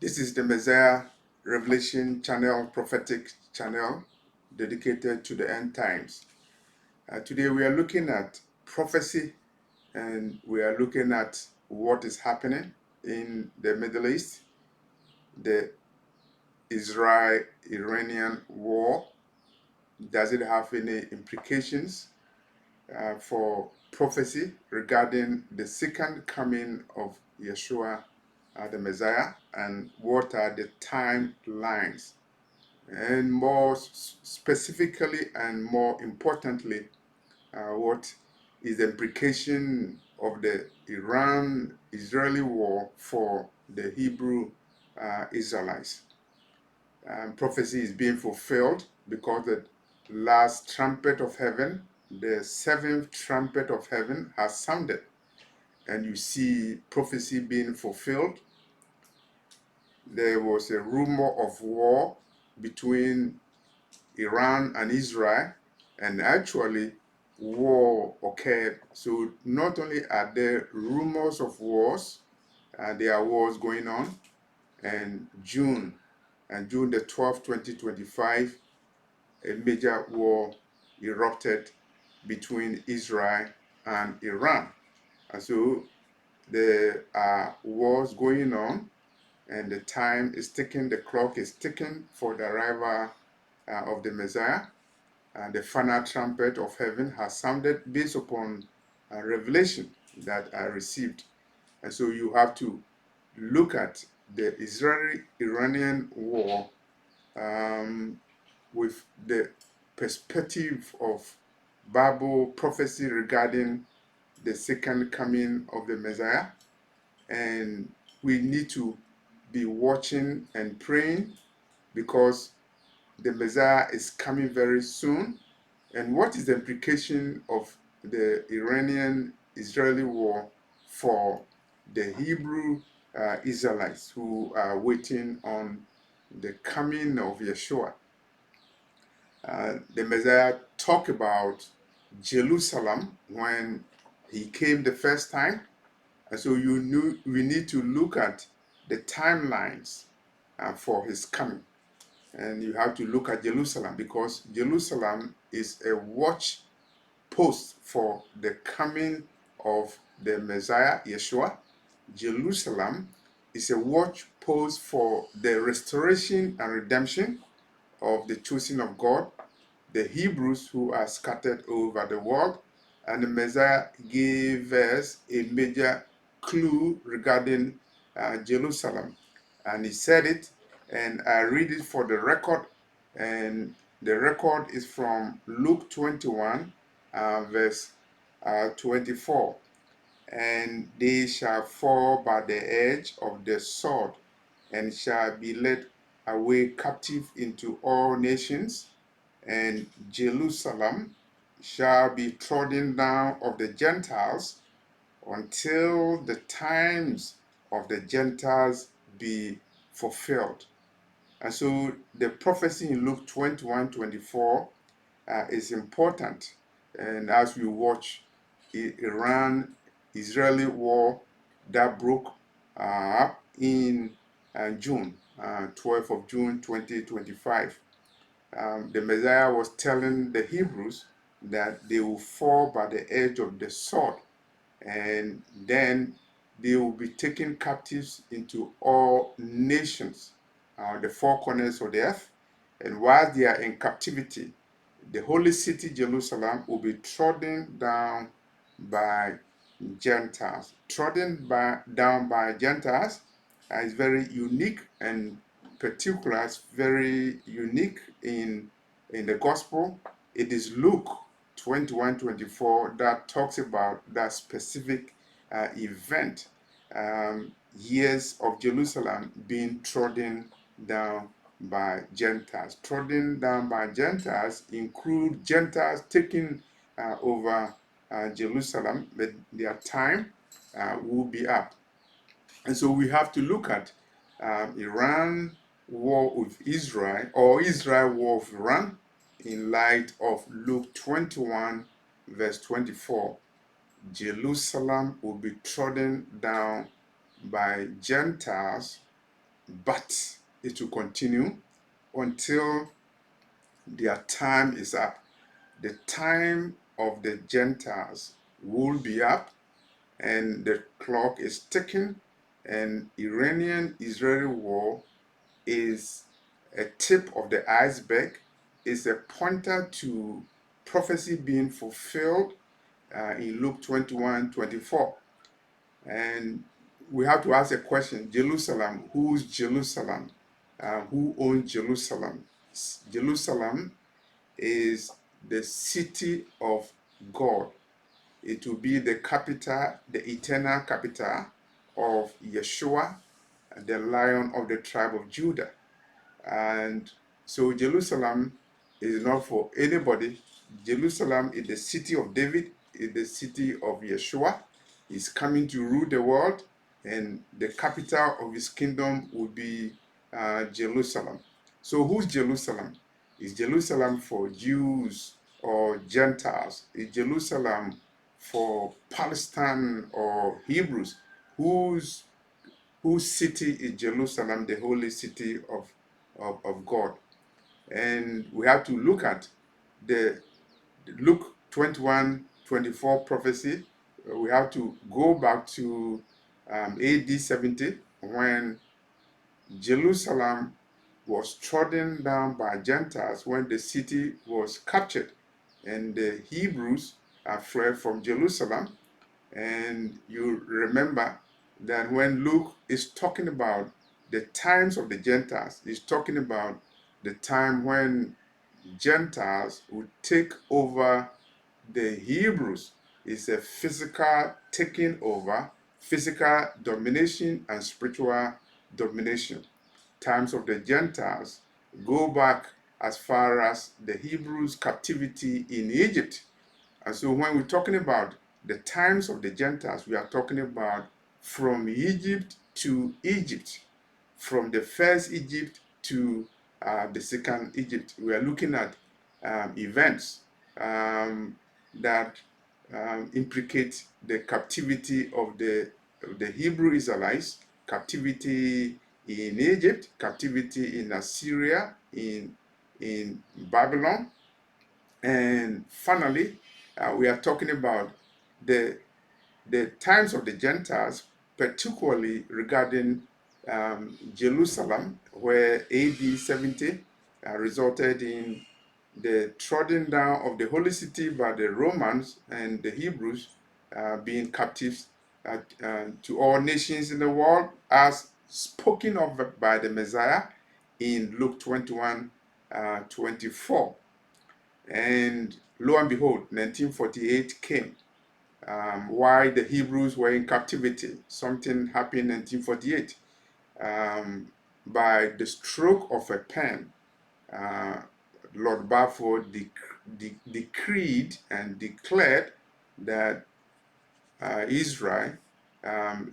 This is the Messiah Revelation channel, prophetic channel dedicated to the end times. Today we are looking at prophecy and we are looking at what is happening in the Middle East, the Israel-Iranian war. Does it have any implications for prophecy regarding the second coming of YESHUA, the Messiah, and what are the timelines? And more specifically and more importantly, what is the implication of the Iran-Israeli war for the Hebrew Israelites? Prophecy is being fulfilled because the last trumpet of heaven, the seventh trumpet of heaven, has sounded, and you see prophecy being fulfilled. There was a rumor of war between Iran and Israel, and actually war occurred. So not only are there rumors of wars, there are wars going on. And June the 12th, 2025, a major war erupted between Israel and Iran. And so there are wars going on, and the time is ticking, the clock is ticking for the arrival of the Messiah. The final trumpet of heaven has sounded based upon revelation that I received. And so you have to look at the Israeli-Iranian war with the perspective of Bible prophecy regarding the second coming of the Messiah. And we need to be watching and praying because the Messiah is coming very soon. And what is the implication of the Iranian-Israeli war for the Hebrew Israelites who are waiting on the coming of Yeshua? The Messiah talked about Jerusalem when he came the first time. And so we need to look at the timelines for his coming. And you have to look at Jerusalem because Jerusalem is a watch post for the coming of the Messiah, Yeshua. Jerusalem is a watch post for the restoration and redemption of the chosen of God, the Hebrews who are scattered over the world. And the Messiah gave us a major clue regarding Jerusalem. And he said it, and I read it for the record. And the record is from Luke 21, verse 24. And they shall fall by the edge of the sword, and shall be led away captive into all nations, and Jerusalem shall be trodden down of the Gentiles until the times of the Gentiles be fulfilled. And so the prophecy in Luke 21:24 is important. And as we watch Iran-Israeli war that broke up in June, 12th of June 2025, the Messiah was telling the Hebrews that they will fall by the edge of the sword, and then they will be taken captives into all nations, the four corners of the earth. And while they are in captivity, the holy city Jerusalem will be trodden down by Gentiles. Down by Gentiles is very unique and particular. It's very unique in the gospel. It is Luke 21:24 that talks about that specific event. Years of Jerusalem being trodden down by Gentiles. Trodden down by Gentiles include Gentiles taking over Jerusalem, but their time will be up. And so we have to look at Iran war with Israel, or Israel war with Iran, in light of Luke 21, verse 24. Jerusalem will be trodden down by Gentiles but it will continue until their time is up. The time of the Gentiles will be up, and the clock is ticking, and Iranian-Israeli war is a tip of the iceberg, is a pointer to prophecy being fulfilled in Luke 21:24. And we have to ask a question: Jerusalem, who's Jerusalem? Who owns Jerusalem? Jerusalem is the city of God. It will be the capital, the eternal capital of YESHUA, the Lion of the tribe of Judah. And so Jerusalem is not for anybody. Jerusalem is the city of David, is the city of YESHUA. He's coming to rule the world, and the capital of his kingdom will be Jerusalem. So who's Jerusalem? Is Jerusalem for Jews or Gentiles? Is Jerusalem for Palestine or Hebrews? Whose city is Jerusalem, the holy city of God? And we have to look at the Luke 21:24 prophecy. We have to go back to AD 70, when Jerusalem was trodden down by Gentiles, when the city was captured, and the Hebrews fled from Jerusalem. And you remember that when Luke is talking about the times of the Gentiles, he's talking about the time when Gentiles would take over the Hebrews. It's a physical taking over, physical domination, and spiritual domination. Times of the Gentiles go back as far as the Hebrews' captivity in Egypt. And so when we're talking about the times of the Gentiles, we are talking about from Egypt to Egypt, from the first Egypt to the second Egypt. We are looking at events that implicate the captivity of the Hebrew Israelites, captivity in Egypt, captivity in Assyria, in Babylon, and finally, we are talking about the times of the Gentiles, particularly regarding Jerusalem, where AD 70 resulted in the trodden down of the holy city by the Romans, and the Hebrews being captives to all nations in the world, as spoken of by the Messiah in Luke 21:24. And lo and behold, 1948 came. While the Hebrews were in captivity, something happened in 1948. By the stroke of a pen, Lord Balfour decreed and declared that Israel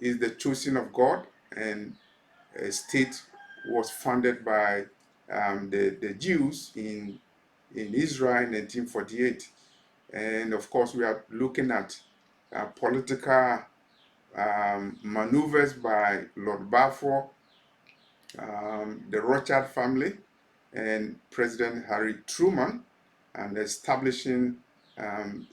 is the chosen of God, and a state was founded by the Jews in Israel in 1948. And of course, we are looking at political maneuvers by Lord Balfour, the Rothschild family, and President Harry Truman, and establishing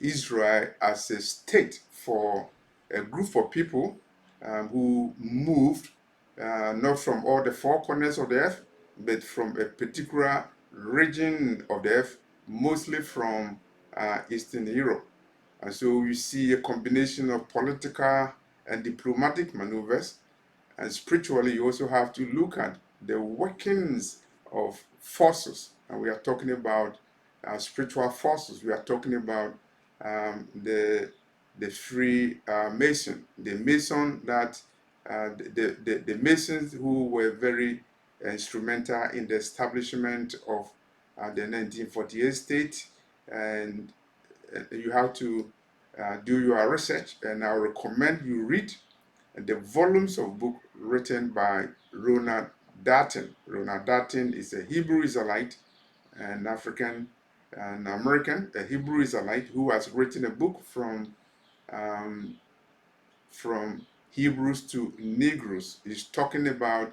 Israel as a state for a group of people who moved not from all the four corners of the earth, but from a particular region of the earth, mostly from Eastern Europe. And so you see a combination of political and diplomatic maneuvers. And spiritually, you also have to look at the workings of forces. And we are talking about spiritual forces. We are talking about the free Mason, the Mason that the Masons who were very instrumental in the establishment of the 1948 state. And you have to do your research, and I recommend you read the volumes of book written by Ronald Darton. Ronald Darton is a Hebrew Israelite, an African and American, a Hebrew Israelite who has written a book from Hebrews to Negroes. He's talking about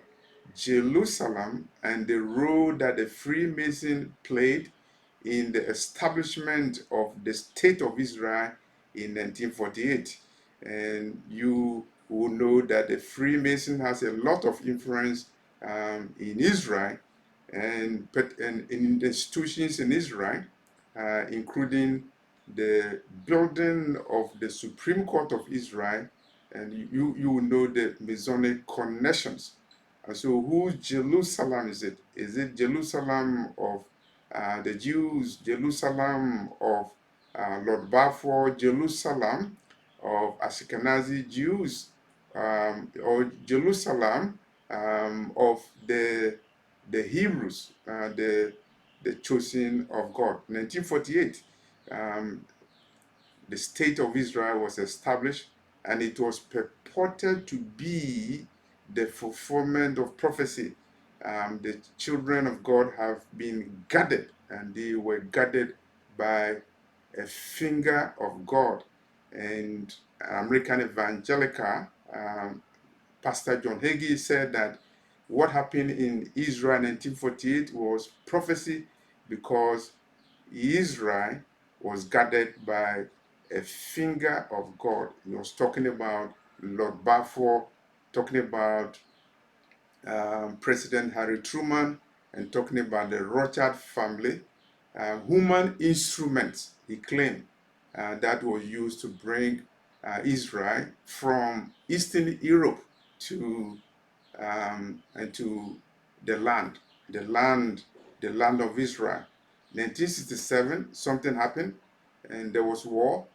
Jerusalem and the role that the Freemason played in the establishment of the State of Israel in 1948. And you will know that the Freemason has a lot of influence in Israel and in the institutions in Israel, including the building of the Supreme Court of Israel, and you will know the Masonic connections. And so, whose Jerusalem is it? Is it Jerusalem of the Jews, Jerusalem of Lord Balfour, Jerusalem of Ashkenazi Jews, or Jerusalem of the Hebrews, the chosen of God? 1948, the State of Israel was established, and it was purported to be the fulfillment of prophecy. The children of God have been gathered, and they were gathered by a finger of God. And American Evangelical Pastor John Hagee said that what happened in Israel in 1948 was prophecy, because Israel was gathered by a finger of God. He was talking about Lord Balfour, talking about President Harry Truman, and talking about the Rothschild family. Human instruments, he claimed, that was used to bring Israel from Eastern Europe to and to the land, the land, the land of Israel. 1967, something happened, and there was war,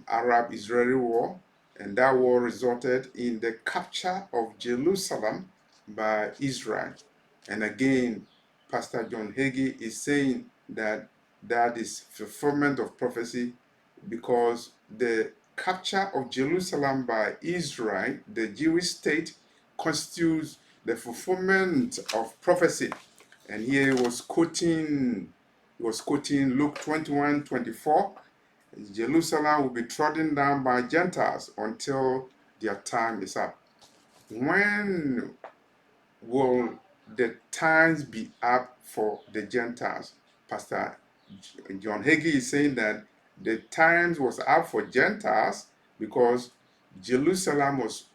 Arab-Israeli war, and that war resulted in the capture of Jerusalem by Israel. And again, Pastor John Hagee is saying that that is fulfillment of prophecy, because the capture of Jerusalem by Israel, the Jewish state, constitutes the fulfillment of prophecy. And here he was quoting Luke 21:24. Jerusalem will be trodden down by Gentiles until their time is up. When will the times be up for the Gentiles? Pastor John Hagee is saying that the times was up for Gentiles because Jerusalem was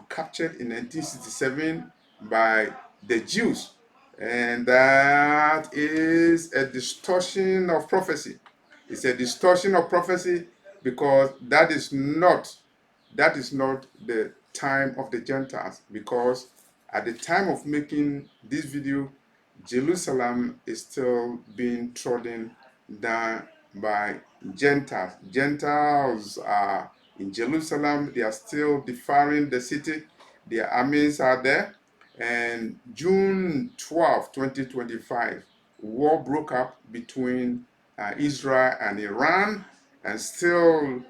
captured in 1967 by the Jews, and that is a distortion of prophecy. It's a distortion of prophecy, because that is not the time of the Gentiles, because at the time of making this video, Jerusalem is still being trodden down by Gentiles. Gentiles are in Jerusalem. They are still defiling the city. Their armies are there. And June 12, 2025, war broke up between Israel and Iran, and still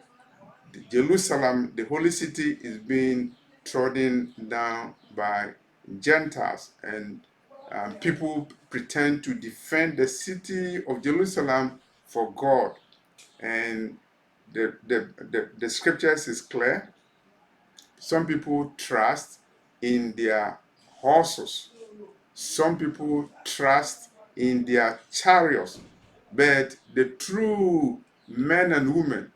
Jerusalem, the holy city, is being trodden down by Gentiles, and people pretend to defend the city of Jerusalem for God. And the scriptures is clear. Some people trust in their horses. Some people trust in their chariots. But the true men and women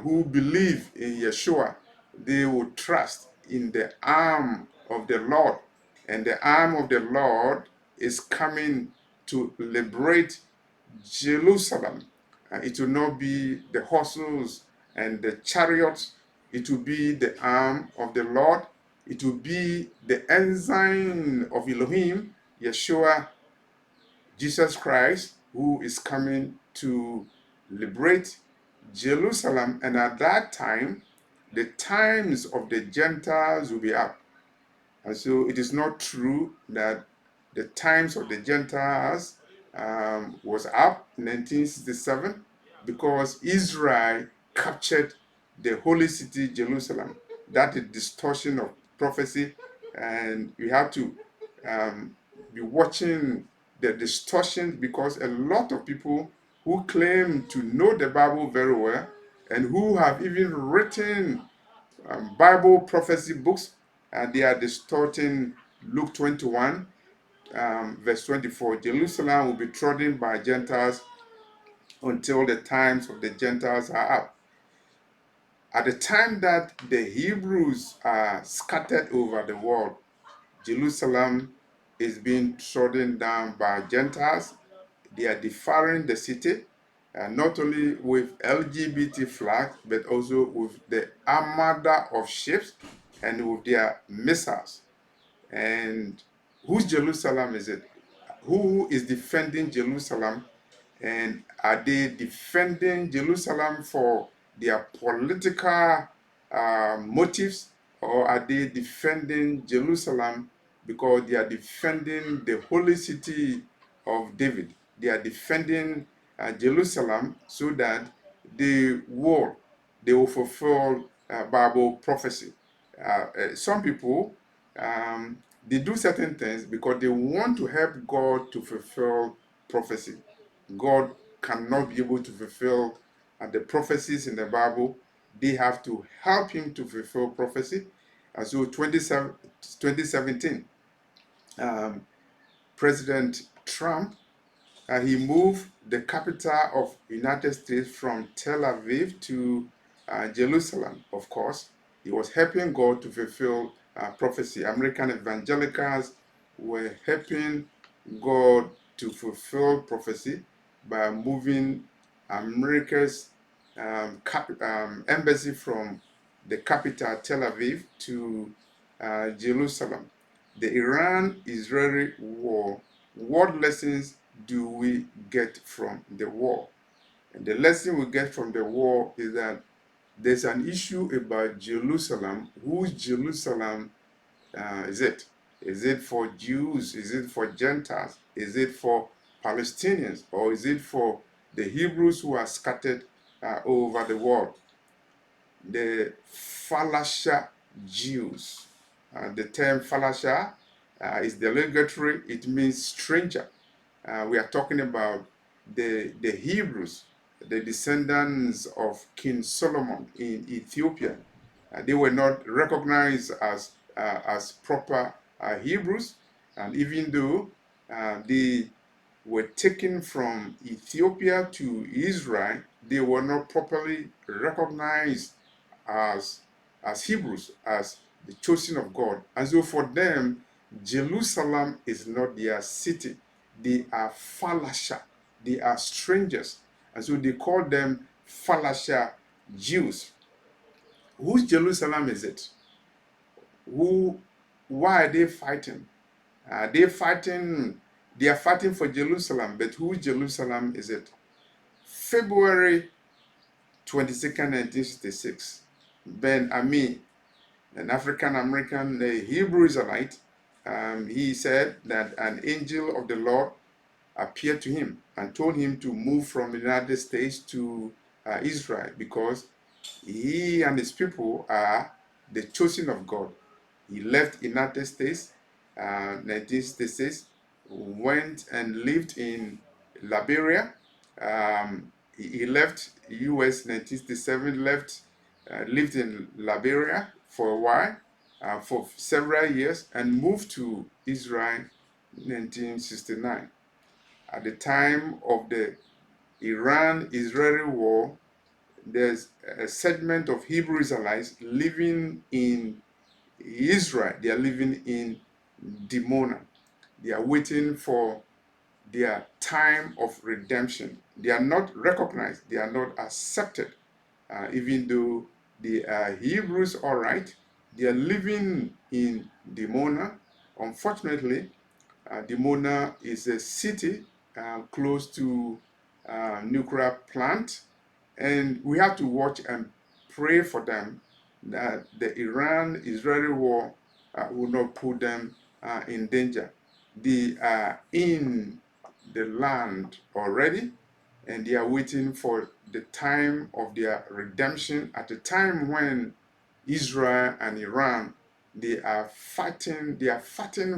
who believe in Yeshua, they will trust in the arm of the Lord. And the arm of the Lord is coming to liberate Jerusalem. It will not be the horses and the chariots. It will be the arm of the Lord. It will be the ensign of Elohim, Yeshua, Jesus Christ, who is coming to liberate Jerusalem. And at that time, the times of the Gentiles will be up. And so it is not true that the times of the Gentiles was up in 1967, because Israel captured the holy city, Jerusalem. That is distortion of prophecy, and you have to be watching the distortion, because a lot of people who claim to know the Bible very well and who have even written Bible prophecy books, and they are distorting Luke 21, verse 24, Jerusalem will be trodden by Gentiles until the times of the Gentiles are up. At the time that the Hebrews are scattered over the world, Jerusalem is being trodden down by Gentiles. They are defiling the city, not only with LGBT flags, but also with the armada of ships and with their missiles. And whose Jerusalem is it? Who is defending Jerusalem? And are they defending Jerusalem for their political motives, or are they defending Jerusalem because they are defending the holy city of David? They are defending Jerusalem so that they will fulfill Bible prophecy. Some people, they do certain things because they want to help God to fulfill prophecy. God cannot be able to fulfill the prophecies in the Bible. They have to help him to fulfill prophecy. And so 2017, President Trump, he moved the capital of United States from Tel Aviv to Jerusalem. Of course, he was helping God to fulfill prophecy. American evangelicals were helping God to fulfill prophecy by moving America's embassy from the capital Tel Aviv to Jerusalem. The Iran-Israeli war, what lessons do we get from the war? And the lesson we get from the war is that there's an issue about Jerusalem. Whose Jerusalem is it? Is it for Jews? Is it for Gentiles? Is it for Palestinians? Or is it for the Hebrews who are scattered over the world? The Falasha Jews. The term Falasha is derogatory, it means stranger. We are talking about the Hebrews, the descendants of King Solomon in Ethiopia. They were not recognized as proper Hebrews, and even though they were taken from Ethiopia to Israel, they were not properly recognized as Hebrews, as the chosen of God. And so for them, Jerusalem is not their city. They are Falasha. They are strangers. And so they call them Falasha Jews. Whose Jerusalem is it? Why are they fighting? They are fighting for Jerusalem, but whose Jerusalem is it? February 22nd, 1966, Ben Ami, an African American Hebrew Israelite, he said that an angel of the Lord appeared to him and told him to move from the United States to Israel because he and his people are the chosen of God. He left United States, 1966, went and lived in Liberia. He left US 1967, lived in Liberia for a while, for several years, and moved to Israel in 1969. At the time of the Iran-Israeli war, there's a segment of Hebrew Israelites living in Israel. They are living in Dimona. They are waiting for their time of redemption. They are not recognized. They are not accepted, even though they are Hebrews, all right. They are living in Dimona. Unfortunately, Dimona is a city close to a nuclear plant, and we have to watch and pray for them that the Iran-Israeli war will not put them in danger. They are in the land already, and they are waiting for the time of their redemption at the time when Israel and Iran they are fighting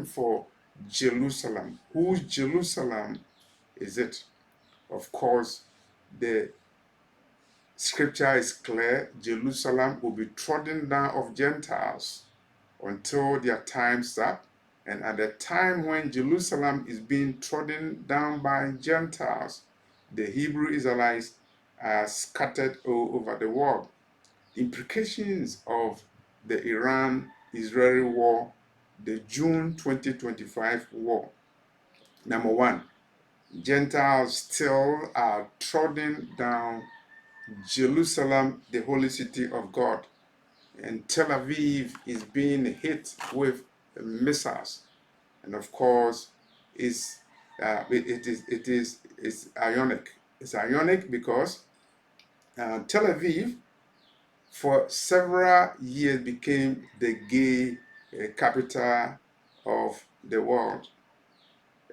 for Jerusalem. Whose Jerusalem is it? Of course, the scripture is clear. Jerusalem will be trodden down of Gentiles until their time's up. And at the time when Jerusalem is being trodden down by Gentiles, the Hebrew Israelites are scattered all over the world. Implications of the Iran-Israeli war, the June 2025 war. Number one, Gentiles still are trodden down Jerusalem, the holy city of God. And Tel Aviv is being hit with missiles. And of course, it's ironic. It's ironic because Tel Aviv, for several years, became the gay capital of the world.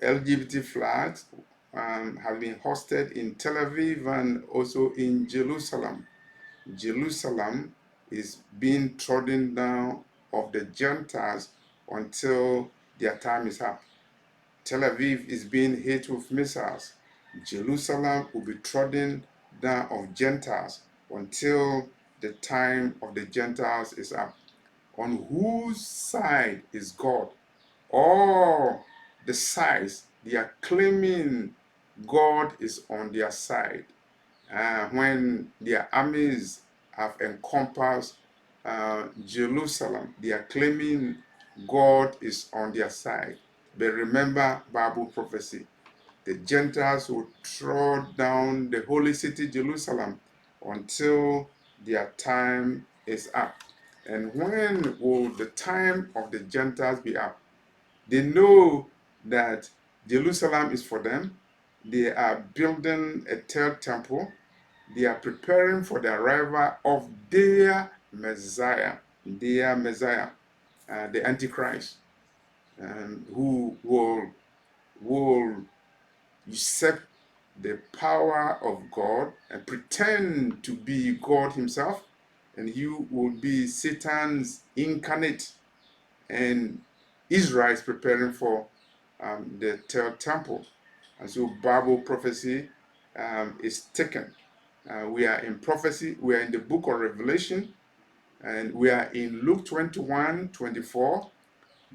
LGBT flags have been hosted in Tel Aviv and also in Jerusalem. Jerusalem is being trodden down of the Gentiles until their time is up. Tel Aviv is being hit with missiles. Jerusalem will be trodden down of Gentiles until the time of the Gentiles is up. On whose side is God? All the sides, they are claiming God is on their side. When their armies have encompassed Jerusalem, they are claiming God is on their side. But remember Bible prophecy. The Gentiles will trod down the holy city Jerusalem until their time is up. And when will the time of the Gentiles be up? They know that Jerusalem is for them. They are building a third temple. They are preparing for the arrival of their Messiah, the Antichrist, who will usurp the power of God and pretend to be God himself, and he will be Satan's incarnate. And Israel is preparing for the third temple. And so Bible prophecy is taken. We are in prophecy, we are in the book of Revelation, and we are in Luke 21:24.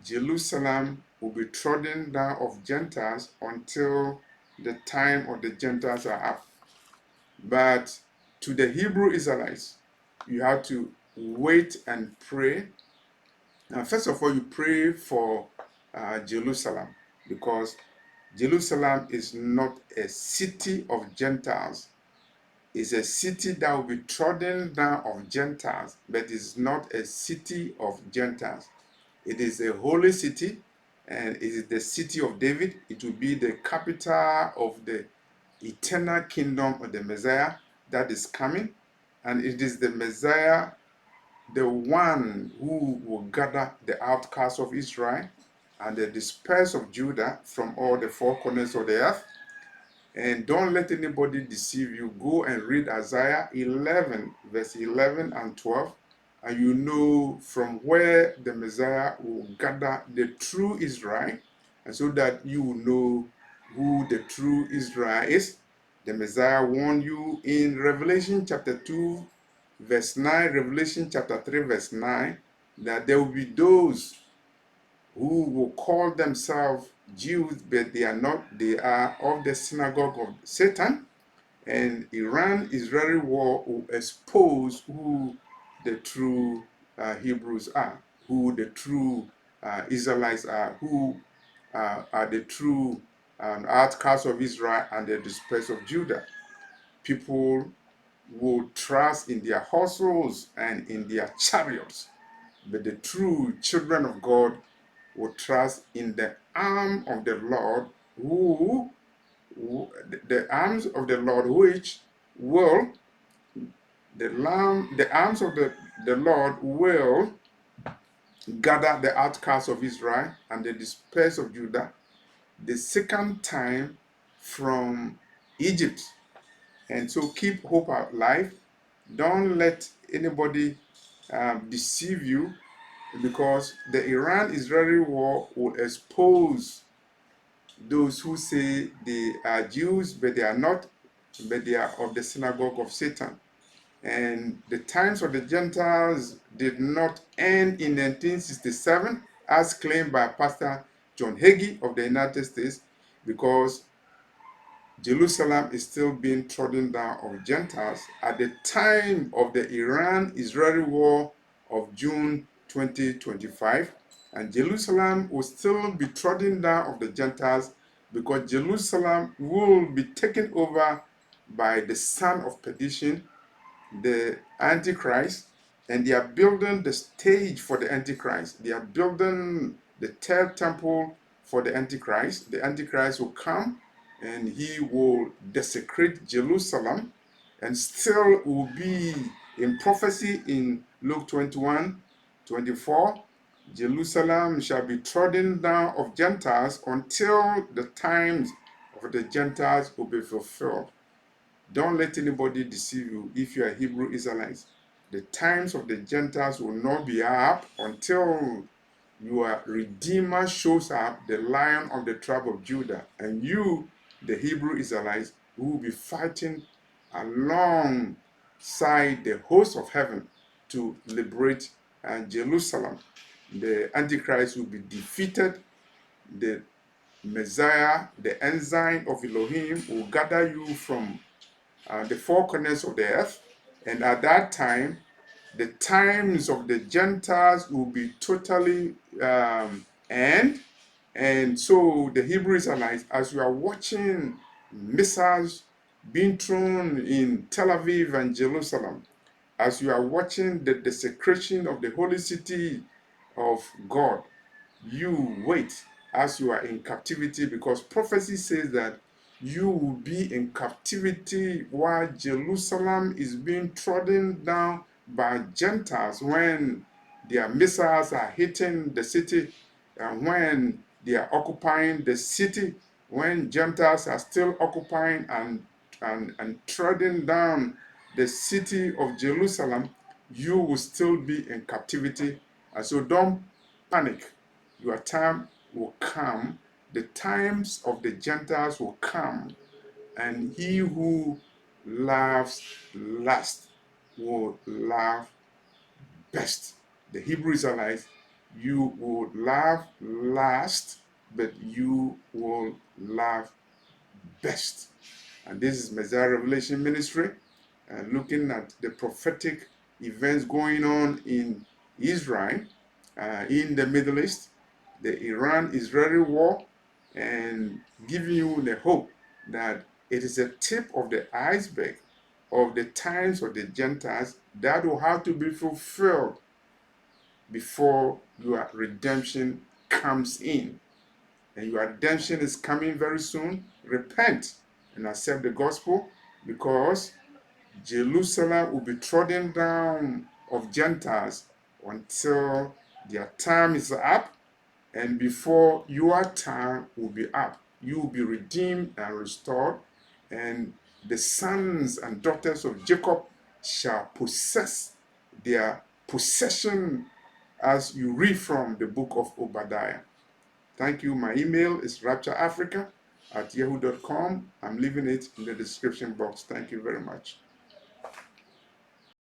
Jerusalem will be trodden down of Gentiles until the time of the Gentiles are up. But to the Hebrew Israelites, you have to wait and pray. First of all, you pray for Jerusalem, because Jerusalem is not a city of Gentiles. It's a city that will be trodden down of Gentiles, but it's not a city of Gentiles. It is a holy city, and it is the city of David. It will be the capital of the eternal kingdom of the Messiah that is coming. And it is the Messiah, the one who will gather the outcasts of Israel and the dispersed of Judah from all the four corners of the earth. And don't let anybody deceive you. Go and read Isaiah 11, verse 11 and 12, and you know from where the Messiah will gather the true Israel, and so that you will know who the true Israel is. The Messiah warned you in Revelation chapter 2, verse 9, Revelation chapter 3, verse 9, that there will be those who will call themselves Jews, but they are not. They are of the synagogue of Satan. And Iran-Israeli war will expose who the true Hebrews are, who the true Israelites are, who are the true outcasts of Israel and the dispersed of Judah. People will trust in their horses and in their chariots, but the true children of God will trust in the arm of the Lord, the arms of the Lord, which will, the arms of the Lord will gather the outcasts of Israel and the dispersed of Judah the second time from Egypt. And so keep hope alive. Don't let anybody deceive you, because the Iran-Israeli war will expose those who say they are Jews, but they are not, but they are of the synagogue of Satan. And the times of the Gentiles did not end in 1967. as claimed by Pastor John Hagee of the United States, because Jerusalem is still being trodden down of Gentiles at the time of the Iran-Israeli war of June 2025, and Jerusalem will still be trodden down of the Gentiles because Jerusalem will be taken over by the son of perdition, the Antichrist, and they are building the stage for the Antichrist. They are building the third temple for the Antichrist. The Antichrist will come and he will desecrate Jerusalem, and still will be in prophecy in Luke 21:24. Jerusalem shall be trodden down of Gentiles until the times of the Gentiles will be fulfilled. Don't let anybody deceive you if you are Hebrew Israelites. The times of the Gentiles will not be up until your Redeemer shows up, the Lion of the tribe of Judah. And you, the Hebrew Israelites, will be fighting alongside the host of heaven to liberate Jerusalem. The Antichrist will be defeated. The Messiah, the ensign of Elohim, will gather you from the four corners of the earth, and at that time, the times of the Gentiles will be totally end. And so the Hebrew Israelites, as you are watching missiles being thrown in Tel Aviv and Jerusalem, as you are watching the desecration of the holy city of God, you wait as you are in captivity, because prophecy says that you will be in captivity while Jerusalem is being trodden down by Gentiles when their missiles are hitting the city, and when they are occupying the city, when Gentiles are still occupying and treading down the city of Jerusalem, you will still be in captivity. And so don't panic. Your time will come. The times of the Gentiles will come, and he who laughs last will laugh best. The Hebrew Israelites, you will laugh last, but you will laugh best. And this is Messiah Revelation Ministry, looking at the prophetic events going on in Israel, in the Middle East, the Iran-Israeli war, and giving you the hope that it is a tip of the iceberg of the times of the Gentiles that will have to be fulfilled before your redemption comes in. And your redemption is coming very soon. Repent and accept the gospel, because Jerusalem will be trodden down of Gentiles until their time is up, and before your time will be up, you will be redeemed and restored, and the sons and daughters of Jacob shall possess their possession, as you read from the book of Obadiah. Thank you. My email is raptureafrica@yahoo.com. I'm leaving it in the description box. Thank you very much.